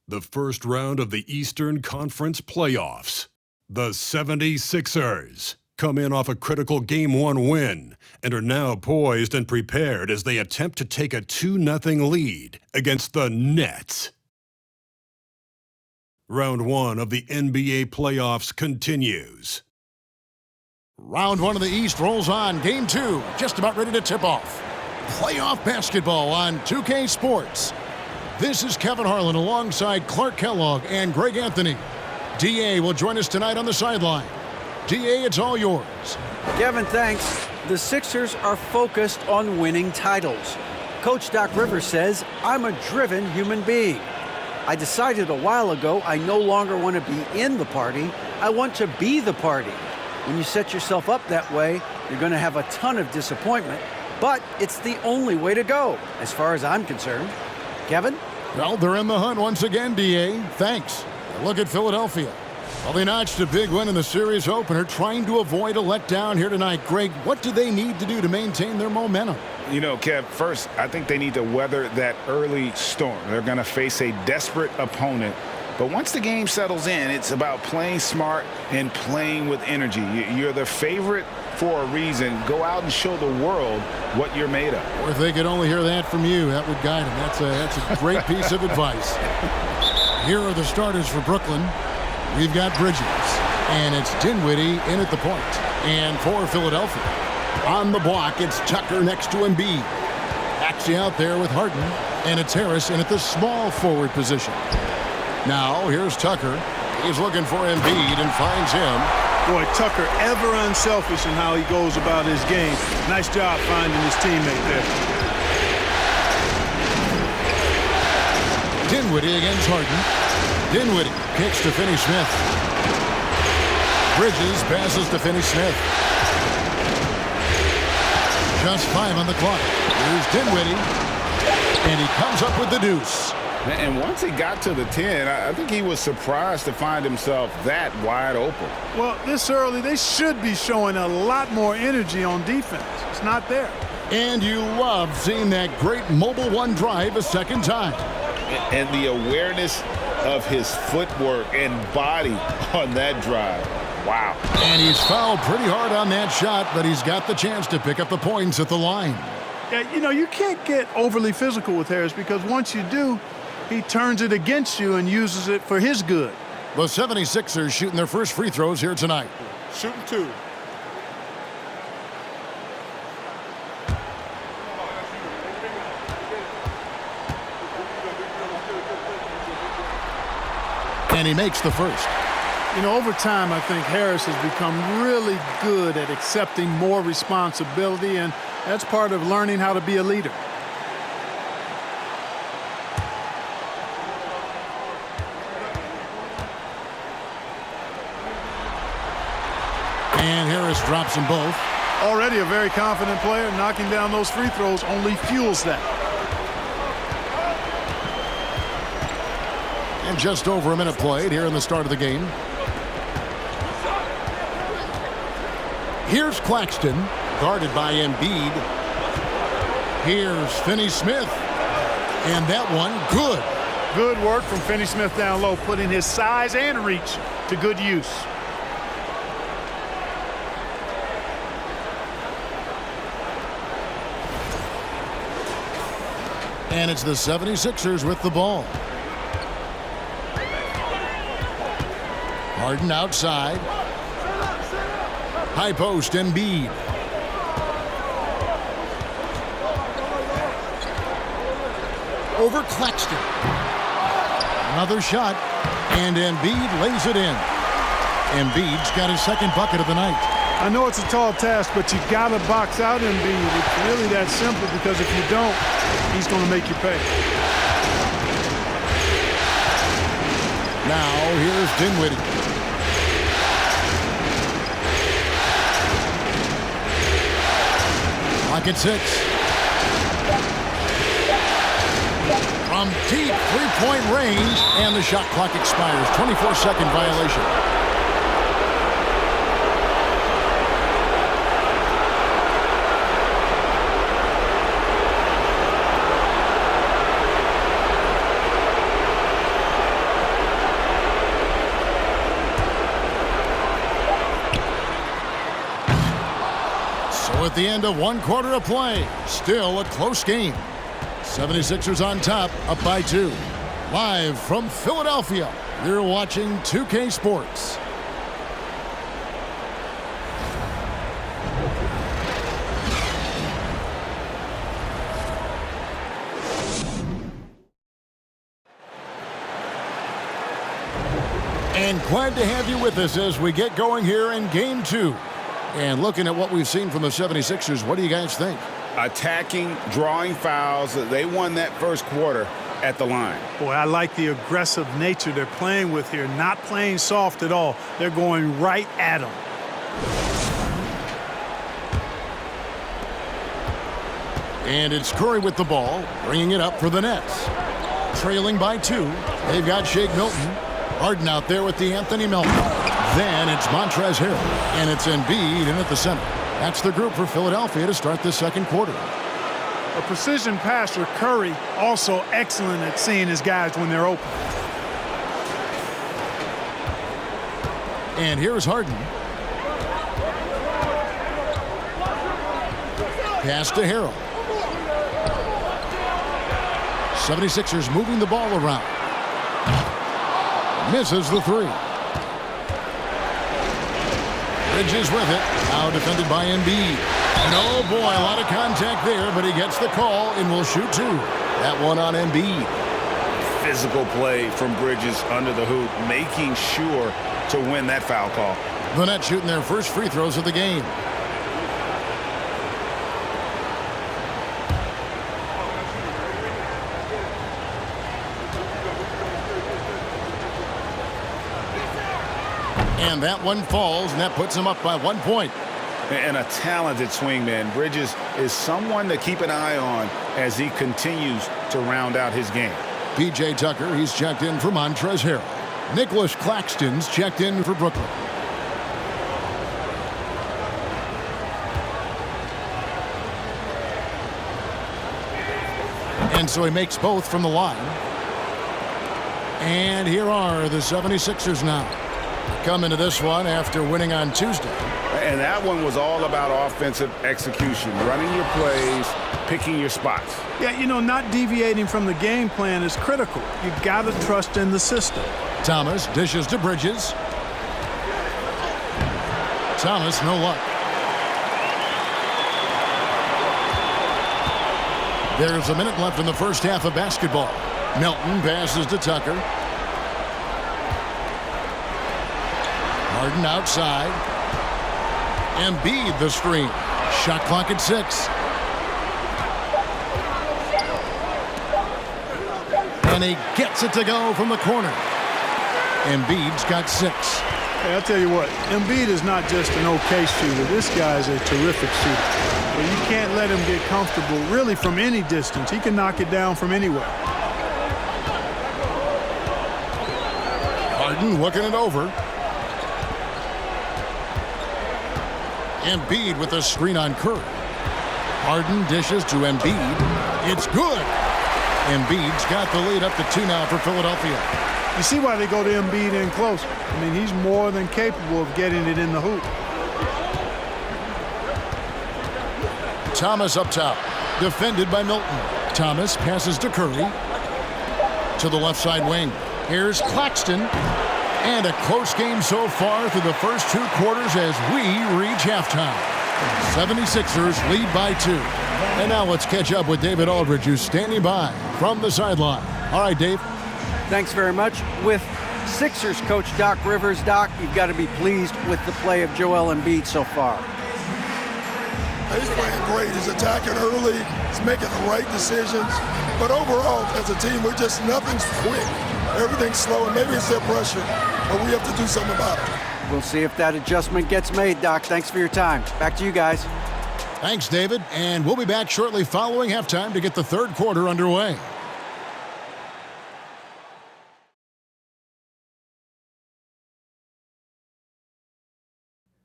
The first round of the Eastern Conference playoffs. The 76ers come in off a critical Game 1 win and are now poised and prepared as they attempt to take a 2-0 lead against the Nets. Round 1 of the NBA playoffs continues. Round 1 of the East rolls on. Game 2 just about ready to tip off. Playoff basketball on 2K Sports. This is Kevin Harlan alongside Clark Kellogg and Greg Anthony. D.A. will join us tonight on the sideline. D.A., it's all yours. Kevin, thanks. The Sixers are focused on winning titles. Coach Doc Rivers says, I'm a driven human being. I decided a while ago I no longer want to be in the party. I want to be the party. When you set yourself up that way, you're going to have a ton of disappointment, but it's the only way to go, as far as I'm concerned. Kevin? Well, they're in the hunt once again, D.A. Thanks. Look at Philadelphia. Well, they notched a big win in the series opener, trying to avoid a letdown here tonight. Greg, what do they need to do to maintain their momentum? You know, Kev, first, I think they need to weather that early storm. They're going to face a desperate opponent. But once the game settles in, it's about playing smart and playing with energy. You're the favorite for a reason. Go out and show the world what you're made of. Or if they could only hear that from you, that would guide them. That's a great piece of advice. Here are the starters for Brooklyn. We've got Bridges, and it's Dinwiddie in at the point. And for Philadelphia, on the block, it's Tucker next to Embiid. Actually out there with Harden, and it's Harris in at the small forward position. Now, here's Tucker. He's looking for Embiid and finds him. Boy, Tucker ever unselfish in how he goes about his game. Nice job finding his teammate there. Dinwiddie against Harden. Dinwiddie kicks to Finney-Smith. Bridges passes to Finney-Smith. Just 5 on the clock. Here's Dinwiddie. And he comes up with the deuce. And once he got to the 10, I think he was surprised to find himself that wide open. Well, this early, they should be showing a lot more energy on defense. It's not there. And you love seeing that great mobile one drive a second time. And the awareness of his footwork and body on that drive. Wow. And he's fouled pretty hard on that shot, but he's got the chance to pick up the points at the line. Yeah, you know, you can't get overly physical with Harris because once you do, he turns it against you and uses it for his good. The 76ers shooting their first free throws here tonight. Shooting 2. And he makes the first. You know, over time, I think Harris has become really good at accepting more responsibility, and that's part of learning how to be a leader. And Harris drops them both. Already a very confident player. Knocking down those free throws only fuels that. And just over a minute played here in the start of the game. Here's Claxton, guarded by Embiid. Here's Finney-Smith. And that one, good. Good work from Finney-Smith down low, putting his size and reach to good use. And it's the 76ers with the ball. Harden outside. High post, Embiid. Over Claxton. Another shot, and Embiid lays it in. Embiid's got his second bucket of the night. I know it's a tall task, but you got to box out Embiid. It's really that simple because if you don't, he's going to make you pay. Now here's Dinwiddie. Clock at 6. From deep three-point range, and the shot clock expires. 24-second violation. with the end of one quarter of play. Still a close game. 76ers on top, up by 2. Live from Philadelphia, you're watching 2K Sports. And glad to have you with us as we get going here in Game 2. And looking at what we've seen from the 76ers, what do you guys think? Attacking, drawing fouls. They won that first quarter at the line. Boy, I like the aggressive nature they're playing with here. Not playing soft at all. They're going right at them. And it's Curry with the ball, bringing it up for the Nets. Trailing by 2. They've got Shake Milton. Harden out there with the Anthony Melton. Then it's Montrezl Harrell, and it's Embiid in at the center. That's the group for Philadelphia to start this second quarter. A precision passer, Curry, also excellent at seeing his guys when they're open. And here's Harden. Pass to Harrell. 76ers moving the ball around. Misses the 3. Bridges with it. Now defended by Embiid. And oh boy, a lot of contact there, but he gets the call and will shoot 2. That one on Embiid. Physical play from Bridges under the hoop, making sure to win that foul call. The Nets shooting their first free throws of the game. And that one falls, and that puts him up by 1 point. And a talented swingman. Bridges is someone to keep an eye on as he continues to round out his game. P.J. Tucker, he's checked in for Montrezl Harrell. Nicholas Claxton's checked in for Brooklyn. And so he makes both from the line. And here are the 76ers now. Come into this one after winning on Tuesday. And that one was all about offensive execution, running your plays, picking your spots. Yeah, you know, not deviating from the game plan is critical. You got to trust in the system. Thomas dishes to Bridges. Thomas, no luck. There's a minute left in the first half of basketball. Melton passes to Tucker. Harden outside. Embiid the screen. Shot clock at 6. And he gets it to go from the corner. Embiid's got 6. Hey, I'll tell you what, Embiid is not just an okay shooter. This guy's a terrific shooter. But you can't let him get comfortable really from any distance. He can knock it down from anywhere. Harden looking it over. Embiid with a screen on Curry. Harden dishes to Embiid. It's good. Embiid's got the lead up to 2 now for Philadelphia. You see why they go to Embiid in close. I mean, he's more than capable of getting it in the hoop. Thomas up top, defended by Milton. Thomas passes to Curry. To the left side wing. Here's Claxton. And a close game so far through the first 2 quarters as we reach halftime. 76ers lead by 2. And now let's catch up with David Aldridge, who's standing by from the sideline. All right, Dave. Thanks very much. With Sixers coach Doc Rivers, Doc, you've got to be pleased with the play of Joel Embiid so far. He's playing great. He's attacking early. He's making the right decisions. But overall, as a team, nothing's quick. Everything's slow, and maybe it's their pressure, but we have to do something about it. We'll see if that adjustment gets made, Doc. Thanks for your time. Back to you guys. Thanks, David. And we'll be back shortly following halftime to get the third quarter underway.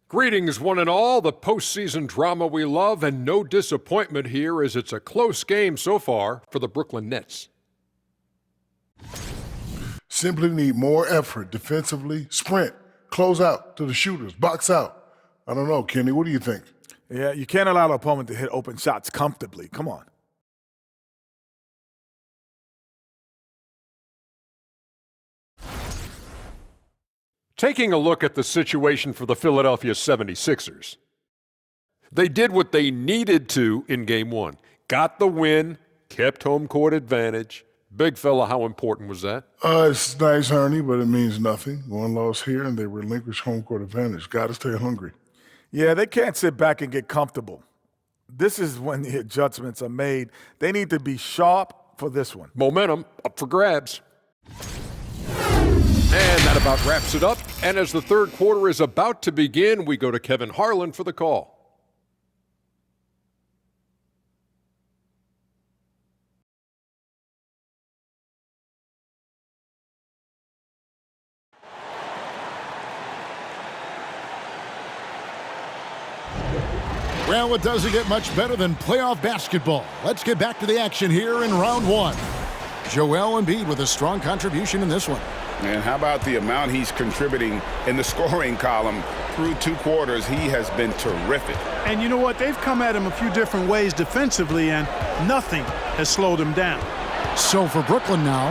Greetings, one and all. The postseason drama we love, and no disappointment here as it's a close game so far for the Brooklyn Nets. Simply need more effort defensively, sprint, close out to the shooters, box out. I don't know, Kenny, what do you think? Yeah, you can't allow the opponent to hit open shots comfortably. Come on. Taking a look at the situation for the Philadelphia 76ers. They did what they needed to in Game 1. Got the win, kept home court advantage. Big fella, how important was that? It's nice, Ernie, but it means nothing. One loss here, and they relinquish home court advantage. Got to stay hungry. Yeah, they can't sit back and get comfortable. This is when the adjustments are made. They need to be sharp for this one. Momentum up for grabs. And that about wraps it up. And as the third quarter is about to begin, we go to Kevin Harlan for the call. Well, it doesn't get much better than playoff basketball. Let's get back to the action here in round one. Joel Embiid with a strong contribution in this one. And how about the amount he's contributing in the scoring column? Through 2 quarters, he has been terrific. And you know what? They've come at him a few different ways defensively, and nothing has slowed him down. So for Brooklyn now,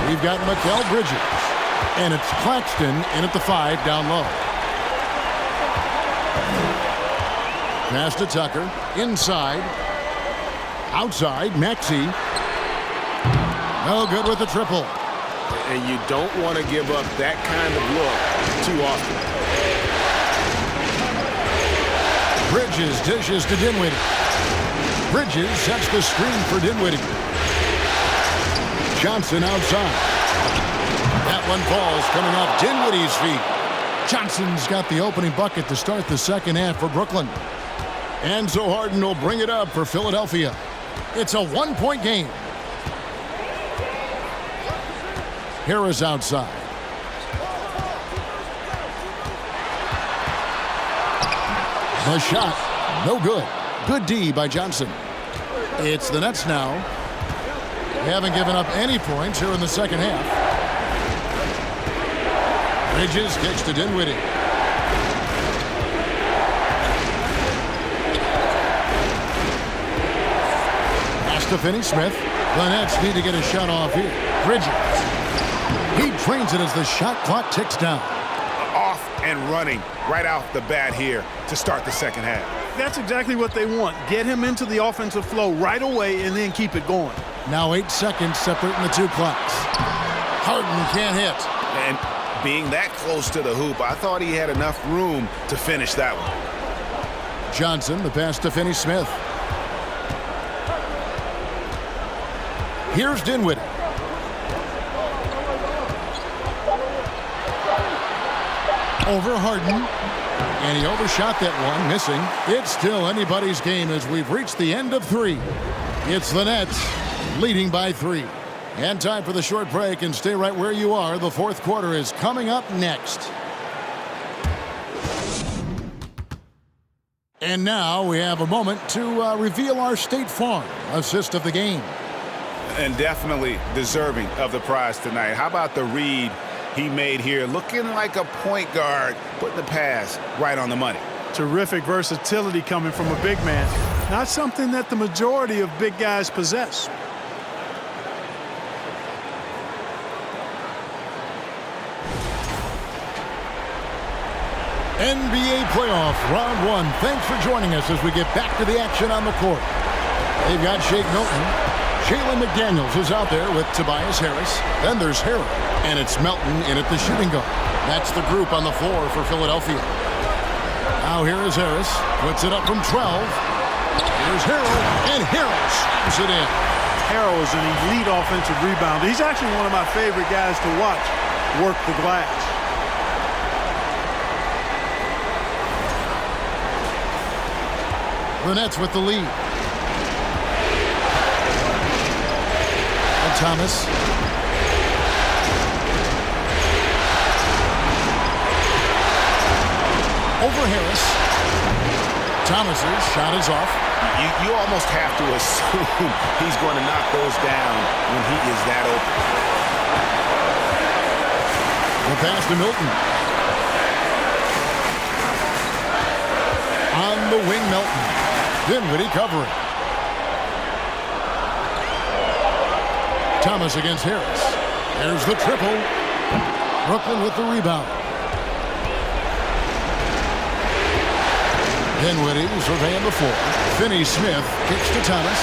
we've got Mikal Bridges. And it's Claxton in at the 5 down low. Pass to Tucker. Inside. Outside. Maxey. No good with the triple. And you don't want to give up that kind of look too often. Bridges dishes to Dinwiddie. Bridges sets the screen for Dinwiddie. Johnson outside. That one falls coming off Dinwiddie's feet. Johnson's got the opening bucket to start the second half for Brooklyn. And so Harden will bring it up for Philadelphia. It's a 1-point game. Harris outside. The shot, no good. Good D by Johnson. It's the Nets now. They haven't given up any points here in the second half. Bridges kicks to Dinwiddie. Pass to Finney-Smith. The Nets need to get a shot off here. Bridges. He drains it as the shot clock ticks down. Off and running right off the bat here to start the second half. That's exactly what they want. Get him into the offensive flow right away and then keep it going. Now 8 seconds separating the two clocks. Harden can't hit. And being that close to the hoop, I thought he had enough room to finish that one. Johnson, the pass to Finney-Smith. Here's Dinwiddie. Over Harden, and he overshot that one, missing. It's still anybody's game as we've reached the end of 3. It's the Nets leading by 3. And time for the short break, and stay right where you are. The fourth quarter is coming up next. And now we have a moment to reveal our State Farm assist of the game. And definitely deserving of the prize tonight. How about the read he made here, looking like a point guard, putting the pass right on the money. Terrific versatility coming from a big man. Not something that the majority of big guys possess. NBA playoff round 1. Thanks for joining us as we get back to the action on the court. They've got Shake Milton. Jalen McDaniels is out there with Tobias Harris. Then there's Harrell. And it's Melton in at the shooting guard. That's the group on the floor for Philadelphia. Now here is Harris. Puts it up from 12. Here's Harrell. And Harrell slams it in. Harrell is an elite offensive rebounder. He's actually one of my favorite guys to watch work the glass. The Nets with the lead. And Thomas. Over Harris. Thomas's shot is off. You almost have to assume he's going to knock those down when he is that open. The pass to Milton. On the wing Melton. Dinwiddie covering. Thomas against Harris. There's the triple. Brooklyn with the rebound. Dinwiddie surveying the floor. Finney-Smith kicks to Thomas.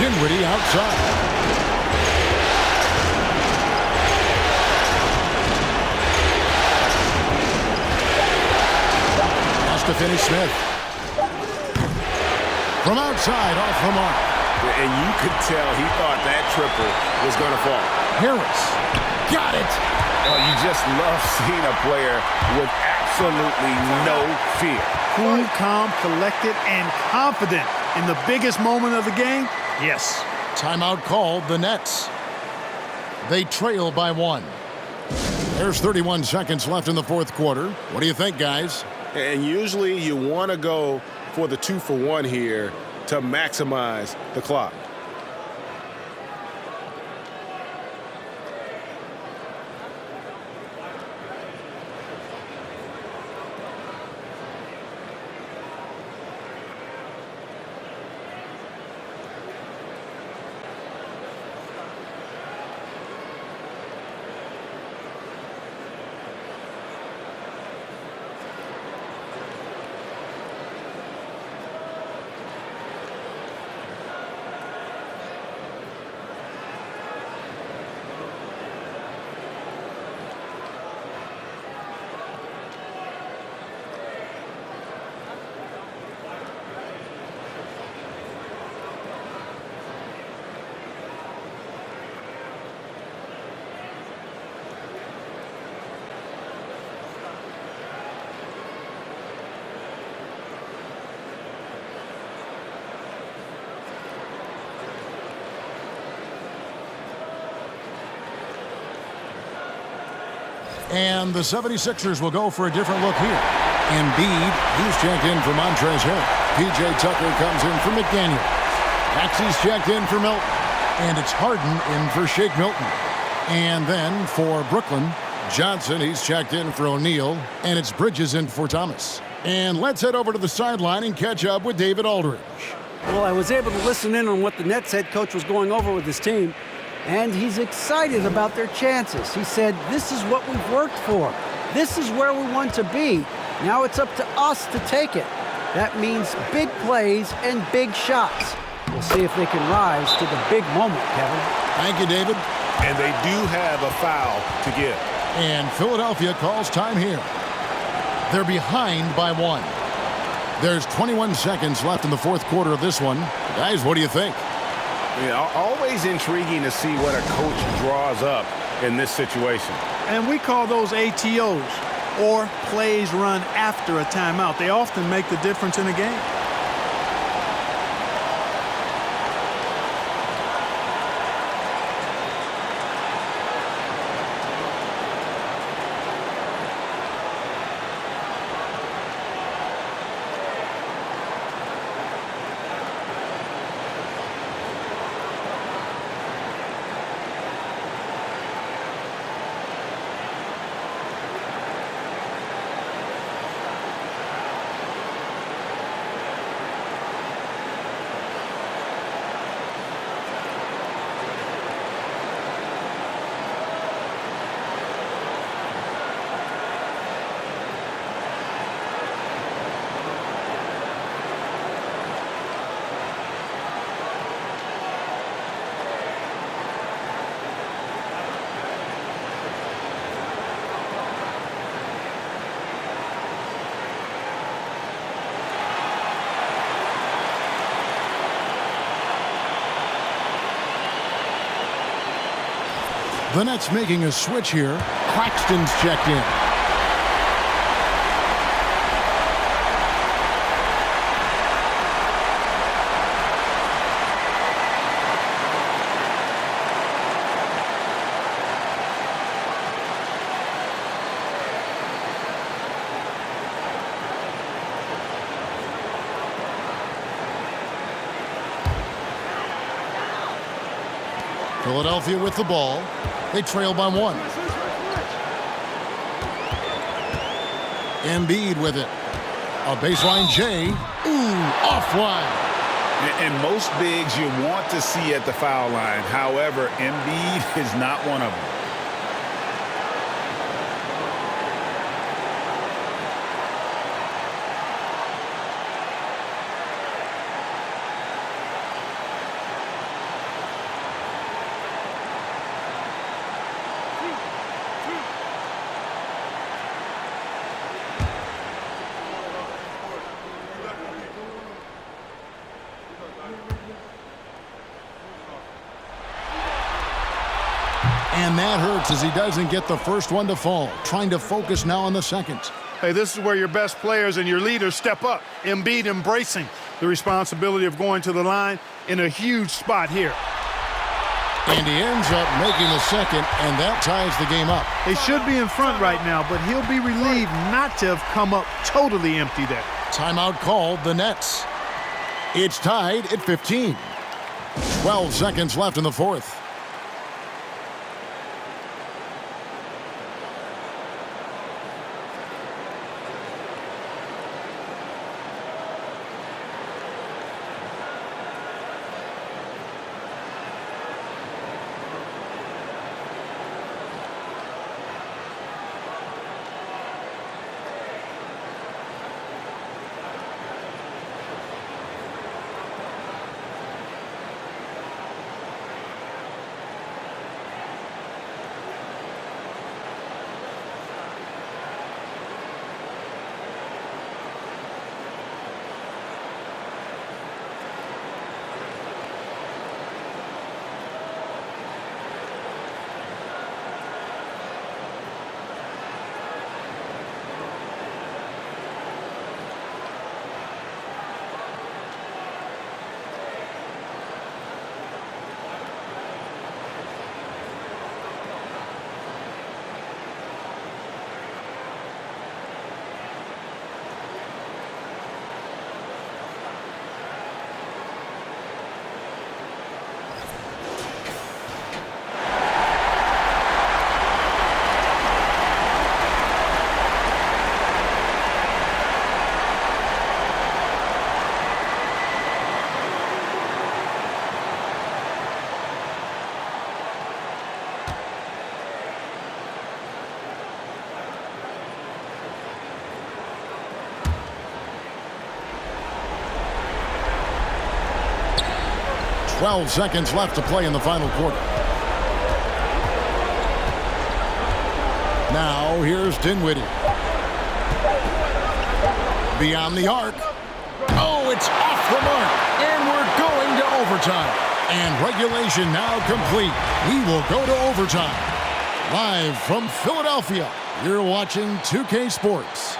Dinwiddie outside. Pass to Finney-Smith. From outside, off the mark. And you could tell he thought that triple was going to fall. Harris. Got it. Oh, you just love seeing a player with absolutely no fear. Cool, calm, collected, and confident in the biggest moment of the game. Yes. Timeout called, the Nets. They trail by 1. There's 31 seconds left in the fourth quarter. What do you think, guys? And usually you want to go for the 2-for-1 here to maximize the clock. And the 76ers will go for a different look here. Embiid, he's checked in for Montrezl Harrell. P.J. Tucker comes in for McDaniel. Maxey's checked in for Milton. And it's Harden in for Shake Milton. And then for Brooklyn, Johnson, he's checked in for O'Neal. And it's Bridges in for Thomas. And let's head over to the sideline and catch up with David Aldridge. Well, I was able to listen in on what the Nets head coach was going over with his team, and he's excited about their chances. He said, this is what we've worked for. This is where we want to be. Now it's up to us to take it. That means big plays and big shots. We'll see if they can rise to the big moment, Kevin. Thank you, David. And they do have a foul to give. And Philadelphia calls time here. They're behind by 1. There's 21 seconds left in the fourth quarter of this one. Guys, what do you think? Yeah, always intriguing to see what a coach draws up in this situation. And we call those ATOs, or plays run after a timeout. They often make the difference in a game. The Nets making a switch here. Claxton's checked in. Philadelphia with the ball. They trail by 1. Embiid with it. A baseline J. Ooh, offline. And most bigs you want to see at the foul line. However, Embiid is not one of them. And that hurts as he doesn't get the first one to fall. Trying to focus now on the second. Hey, this is where your best players and your leaders step up. Embiid embracing the responsibility of going to the line in a huge spot here. And he ends up making the second, and that ties the game up. They should be in front right now, but he'll be relieved not to have come up totally empty there. Timeout called, the Nets. It's tied at 15. 12 seconds left in the fourth. Twelve seconds left to play in the final quarter. Now here's Dinwiddie. Beyond the arc. Oh, it's off the mark. And we're going to overtime. And regulation now complete. We will go to overtime. Live from Philadelphia, you're watching 2K Sports.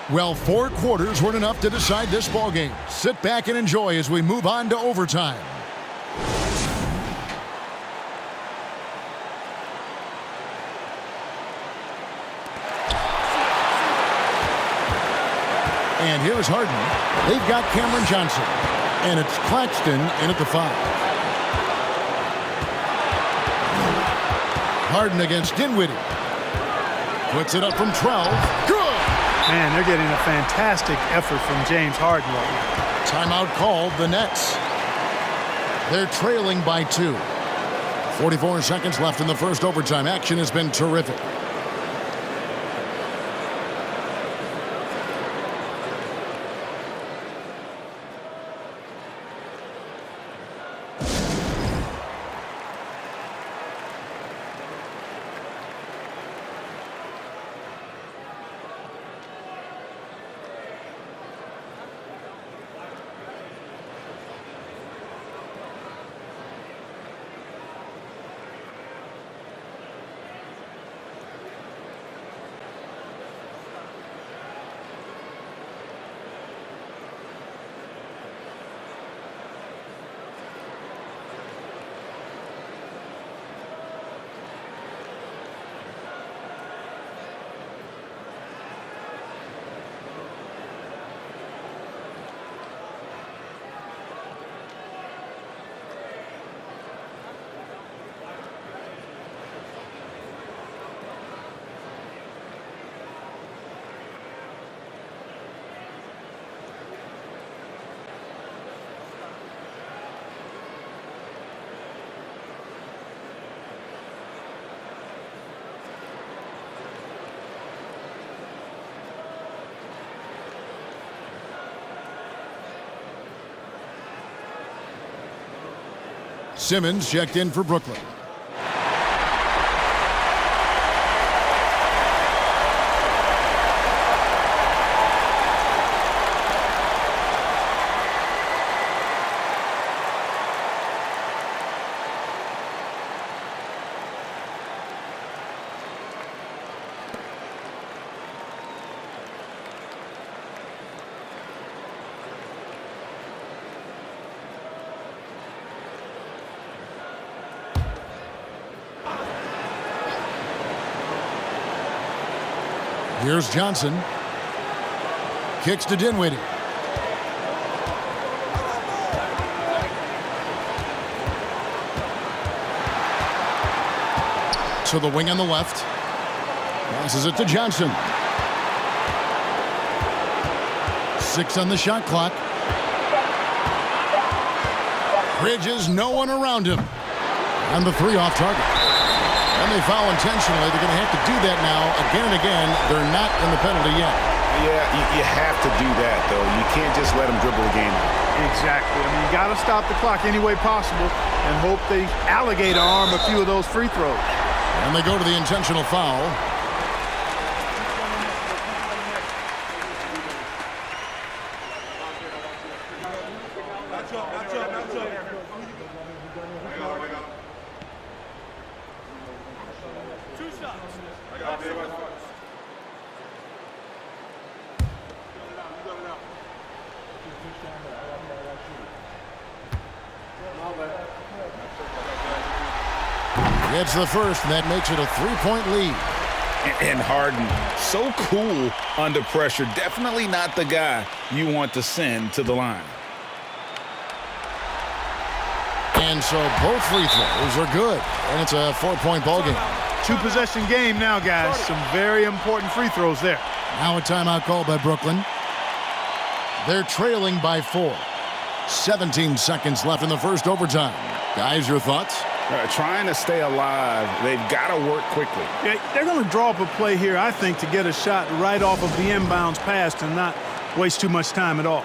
Well, 4 quarters weren't enough to decide this ballgame. Sit back and enjoy as we move on to overtime. And here's Harden. They've got Cameron Johnson. And it's Claxton in at the 5. Harden against Dinwiddie. Puts it up from 12. Good! Man, they're getting a fantastic effort from James Harden right now. Timeout called, the Nets. They're trailing by 2. 44 seconds left in the first overtime. Action has been terrific. Simmons checked in for Brooklyn. Here's Johnson. Kicks to Dinwiddie. To the wing on the left. Passes it to Johnson. 6 on the shot clock. Bridges, no one around him. And the 3 off target. And they foul intentionally. They're going to have to do that now again and again. They're not in the penalty yet. Yeah, you have to do that, though. You can't just let them dribble the game. Exactly. I mean, you got to stop the clock any way possible and hope they alligator arm a few of those free throws. And they go to the intentional foul. It's the first, and that makes it a 3-point lead. And Harden, so cool under pressure. Definitely not the guy you want to send to the line. And so both free throws are good, and it's a 4-point ball game. 2-possession game now, guys. Some very important free throws there. Now a timeout call by Brooklyn. They're trailing by 4. 17 seconds left in the first overtime. Guys, your thoughts? Trying to stay alive, they've got to work quickly. Yeah, they're going to draw up a play here, I think, to get a shot right off of the inbounds pass and not waste too much time at all.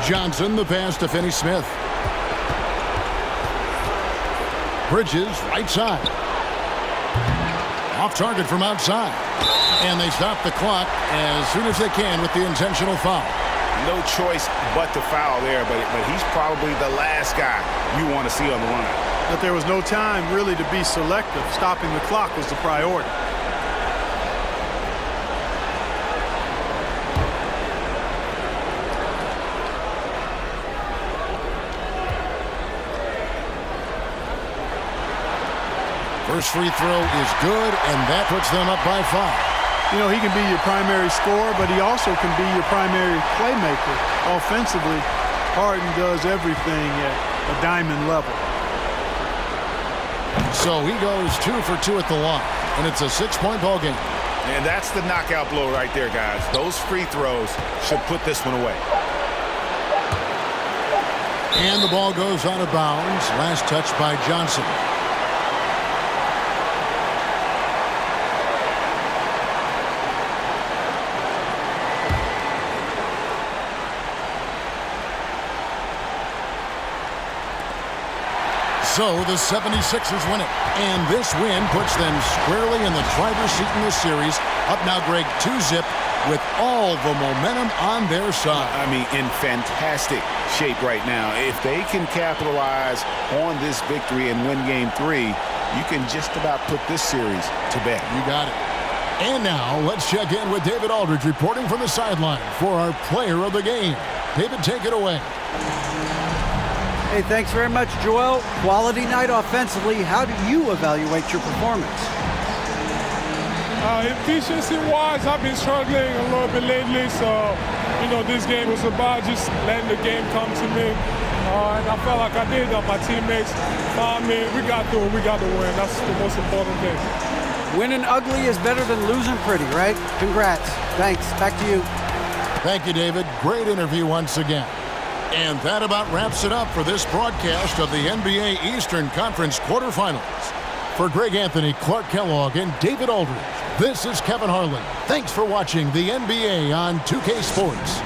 Johnson, the pass to Finney-Smith. Bridges, right side. Off target from outside. And they stop the clock as soon as they can with the intentional foul. No choice but to foul there, but he's probably the last guy you want to see on the line. But there was no time really to be selective. Stopping the clock was the priority. First free throw is good, and that puts them up by 5. You know, he can be your primary scorer, but he also can be your primary playmaker. Offensively, Harden does everything at a diamond level. So he goes 2 for 2 at the line, and it's a 6-point ball game. And that's the knockout blow right there, guys. Those free throws should put this one away. And the ball goes out of bounds. Last touch by Johnson. So the 76ers win it. And this win puts them squarely in the driver's seat in this series. Up now, Greg, 2-zip with all the momentum on their side. I mean, in fantastic shape right now. If they can capitalize on this victory and win Game 3, you can just about put this series to bed. You got it. And now let's check in with David Aldridge reporting from the sideline for our player of the game. David, take it away. Hey, thanks very much, Joel. Quality night offensively. How do you evaluate your performance? Efficiency-wise, I've been struggling a little bit lately, so, this game was about just letting the game come to me. And I felt like I did. My teammates found me. We got through it. We got the win. That's the most important thing. Winning ugly is better than losing pretty, right? Congrats. Thanks. Back to you. Thank you, David. Great interview once again. And that about wraps it up for this broadcast of the NBA Eastern Conference quarterfinals. For Greg Anthony, Clark Kellogg, and David Aldridge, this is Kevin Harlan. Thanks for watching the NBA on 2K Sports.